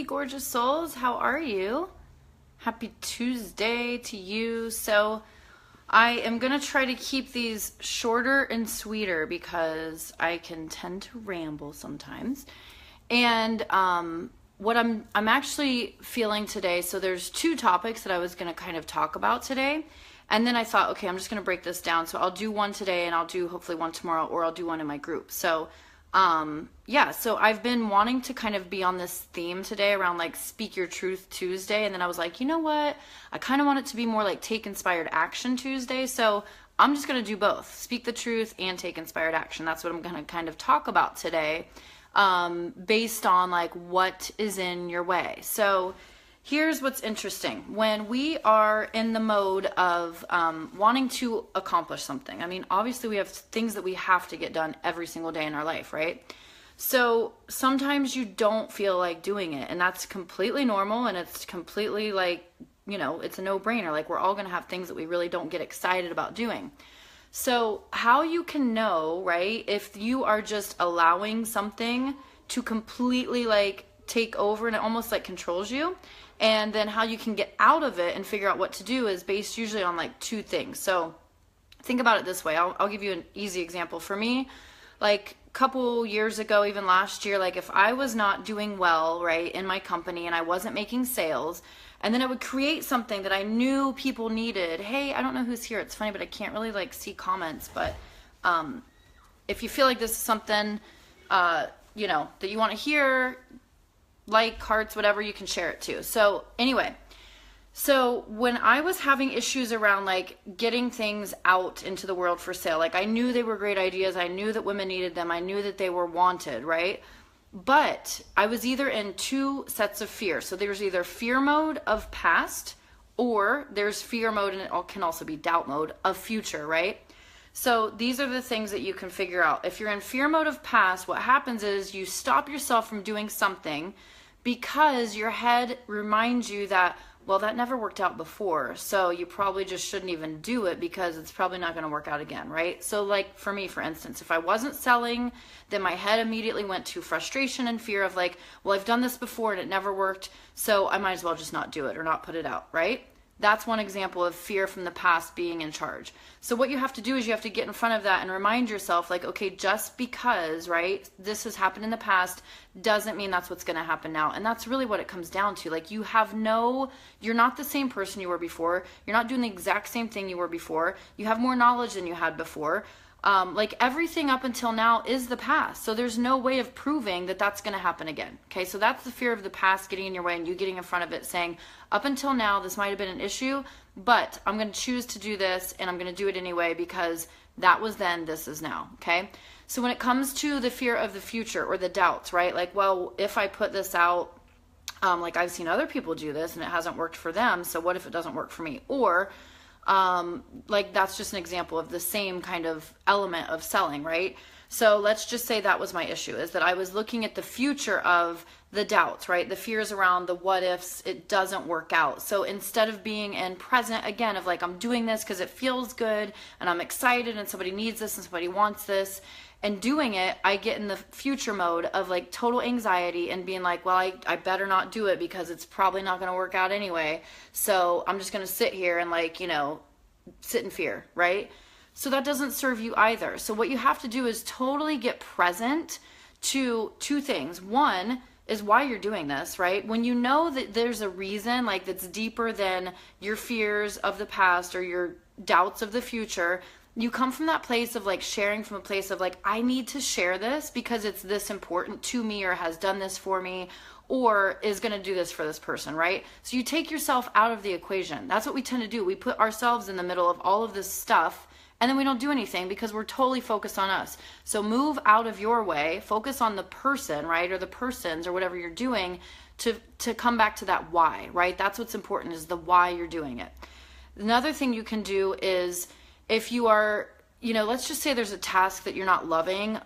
gorgeous souls. How are you? Happy Tuesday to you. So I am going to try to keep these shorter and sweeter because I can tend to ramble sometimes. And what I'm actually feeling today, so there's two topics that I was going to kind of talk about today. And then I thought, okay, I'm just going to break this down. So I'll do one today and I'll do hopefully one tomorrow, or I'll do one in my group. So so I've been wanting to kind of be on this theme today around like Speak Your Truth Tuesday. And then I was like, you know what? I kind of want it to be more like Take Inspired Action Tuesday. So I'm just going to do both, speak the truth and take inspired action. That's what I'm going to kind of talk about today, based on like what is in your way. So here's what's interesting. When we are in the mode of wanting to accomplish something, I mean, obviously we have things that we have to get done every single day in our life, right? So sometimes you don't feel like doing it, and that's completely normal, and it's completely like, you know, it's a no-brainer. Like, we're all going to have things that we really don't get excited about doing. So how you can know, right, if you are just allowing something to completely like take over and it almost like controls you, and then how you can get out of it and figure out what to do is based usually on like two things. So think about it this way. I'll give you an easy example. For me, like a couple years ago, even last year, like if I was not doing well, right, in my company and I wasn't making sales, and then I would create something that I knew people needed. Hey, I don't know who's here. It's funny, but I can't really like see comments. But if you feel like this is something, you know, that you want to hear, like, hearts, whatever, you can share it too. So anyway, so when I was having issues around like getting things out into the world for sale, like I knew they were great ideas. I knew that women needed them. I knew that they were wanted, right? But I was either in two sets of fear. So there's either fear mode of past, or there's fear mode, and it can also be doubt mode of future, right? So these are the things that you can figure out. If you're in fear mode of past, what happens is you stop yourself from doing something because your head reminds you that, well, that never worked out before, so you probably just shouldn't even do it because it's probably not going to work out again, right? So like for me, for instance, if I wasn't selling, then my head immediately went to frustration and fear of like, well, I've done this before and it never worked, so I might as well just not do it or not put it out, right? That's one example of fear from the past being in charge. So what you have to do is you have to get in front of that and remind yourself like, okay, just because, right, this has happened in the past doesn't mean that's what's going to happen now. And that's really what it comes down to. Like, you're not the same person you were before. You're not doing the exact same thing you were before. You have more knowledge than you had before. Like everything up until now is the past. So there's no way of proving that that's going to happen again. Okay, so that's the fear of the past getting in your way and you getting in front of it saying, up until now, this might have been an issue, but I'm going to choose to do this and I'm going to do it anyway because that was then, this is now. Okay, so when it comes to the fear of the future or the doubts, right? Like, well, if I put this out, like I've seen other people do this and it hasn't worked for them, so what if it doesn't work for me? Or like that's just an example of the same kind of element of selling, right? So let's just say that was my issue, is that I was looking at the future of the doubts, right? The fears around the what ifs, it doesn't work out. So instead of being in present again of like, I'm doing this because it feels good and I'm excited and somebody needs this and somebody wants this, and doing it, I get in the future mode of like total anxiety and being like, well, I better not do it because it's probably not going to work out anyway. So I'm just going to sit here and like, you know, sit in fear, right? So that doesn't serve you either. So what you have to do is totally get present to two things. One is why you're doing this, right? When you know that there's a reason like that's deeper than your fears of the past or your doubts of the future, you come from that place of like sharing from a place of like, I need to share this because it's this important to me or has done this for me or is going to do this for this person, right? So you take yourself out of the equation. That's what we tend to do. We put ourselves in the middle of all of this stuff and then we don't do anything because we're totally focused on us. So move out of your way, focus on the person, right? Or the persons or whatever you're doing to come back to that why, right? That's what's important, is the why you're doing it. Another thing you can do is, if you are, you know, let's just say there's a task that you're not loving.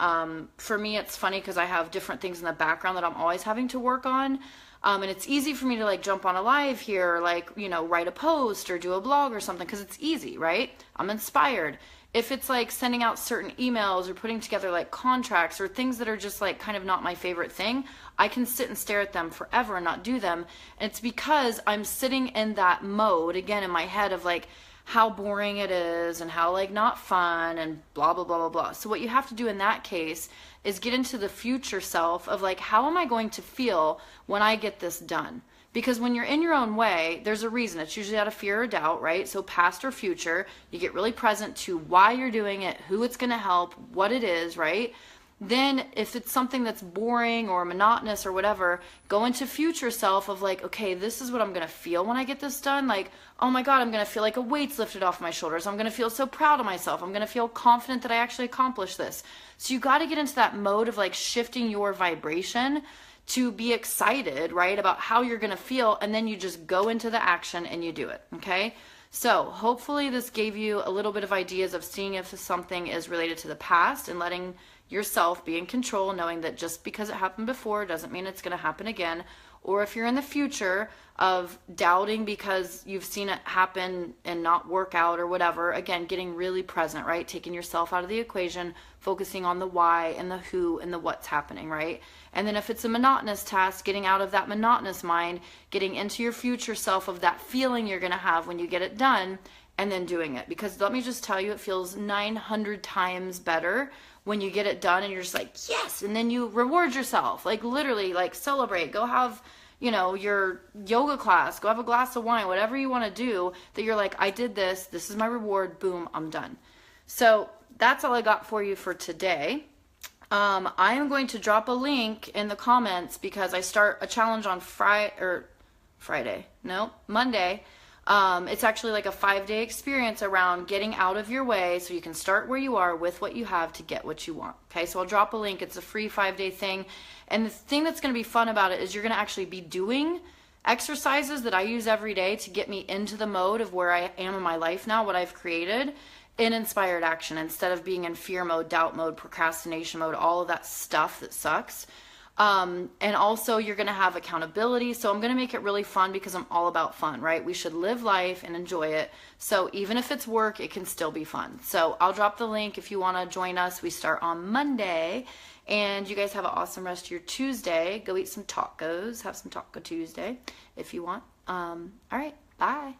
For me, it's funny because I have different things in the background that I'm always having to work on. And it's easy for me to like jump on a live here, or like, you know, write a post or do a blog or something because it's easy, right? I'm inspired. if it's like sending out certain emails or putting together like contracts or things that are just like kind of not my favorite thing, I can sit and stare at them forever and not do them. And it's because I'm sitting in that mode again in my head of like how boring it is and how like not fun and blah, blah, blah, blah, blah. So what you have to do in that case is get into the future self of like, how am I going to feel when I get this done? Because when you're in your own way, there's a reason. It's usually out of fear or doubt, right? So past or future, you get really present to why you're doing it, who it's going to help, what it is, right? Then if it's something that's boring or monotonous or whatever, go into future self of like, okay, this is what I'm going to feel when I get this done. Like, oh my God, I'm going to feel like a weight's lifted off my shoulders. I'm going to feel so proud of myself. I'm going to feel confident that I actually accomplished this. So you got to get into that mode of like shifting your vibration to be excited, right, about how you're going to feel, and then you just go into the action and you do it, okay? So hopefully this gave you a little bit of ideas of seeing if something is related to the past and letting yourself be in control, knowing that just because it happened before doesn't mean it's going to happen again. Or if you're in the future of doubting because you've seen it happen and not work out or whatever, again, getting really present, right? Taking yourself out of the equation, focusing on the why and the who and the what's happening, right? And then if it's a monotonous task, getting out of that monotonous mind, getting into your future self of that feeling you're going to have when you get it done, and then doing it. Because let me just tell you, it feels 900 times better when you get it done and you're just like, yes, and then you reward yourself, like literally, like celebrate, go have, you know, your yoga class, go have a glass of wine, whatever you want to do, that you're like, I did this, this is my reward, boom, I'm done. So that's all I got for you for today. I am going to drop a link in the comments because I start a challenge on Monday. It's actually like a 5-day experience around getting out of your way so you can start where you are with what you have to get what you want. Okay, so I'll drop a link. It's a free 5-day thing. And the thing that's going to be fun about it is you're going to actually be doing exercises that I use every day to get me into the mode of where I am in my life now, what I've created, in inspired action instead of being in fear mode, doubt mode, procrastination mode, all of that stuff that sucks. And also you're going to have accountability. So I'm going to make it really fun because I'm all about fun, right? We should live life and enjoy it. So even if it's work, it can still be fun. So I'll drop the link if you want to join us. We start on Monday, and you guys have an awesome rest of your Tuesday. Go eat some tacos. Have some Taco Tuesday if you want. All right. Bye.